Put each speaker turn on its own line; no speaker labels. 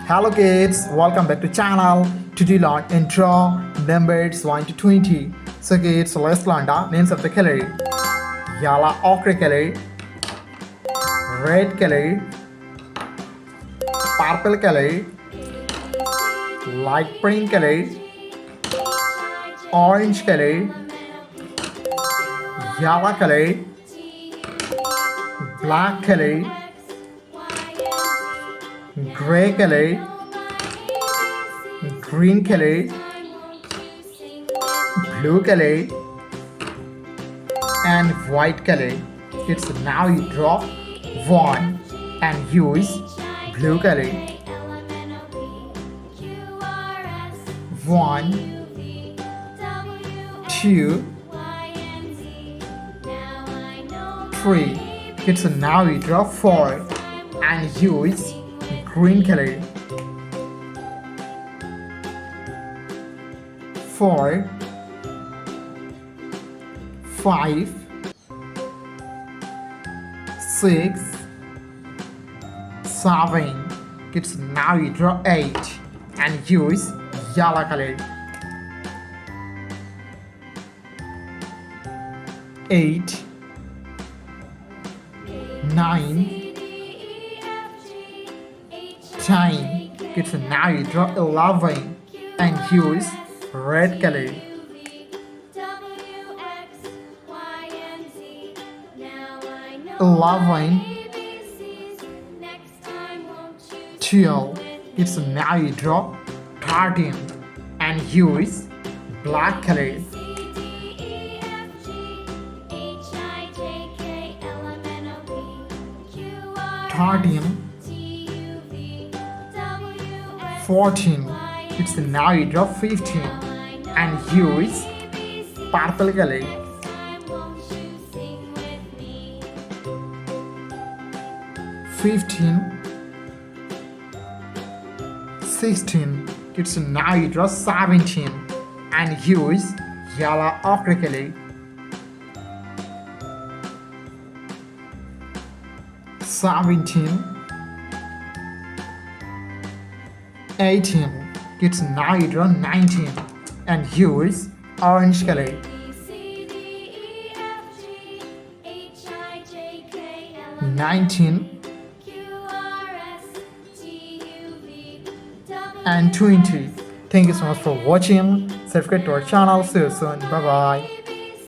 Hello kids, welcome back to channel. Today learn and draw numbers 1 to 20. So kids, let's learn the names of the color. Yellow ochre color, red color, purple color, light pink color, orange color, yellow color, black color, gray color, green color, blue color, and white color. It's now you draw one and use blue color. 1, 2, 3. It's now you draw 4 and use green color. 4, 5, 6, 7. It's now you draw 8 and use yellow color. 8, 9, 10. It's now you draw 11 and use red color. 11, 12. It's now you draw 13 and use black color. 13, 14. It's now you draw 15 and use purple color. 15, 16. It's now you draw 17 and use yellow ochre color. 17, 18. It's now you draw 19 and use orange color. 19 and 20. Thank you so much for watching. Subscribe to our channel. See you soon. Bye bye.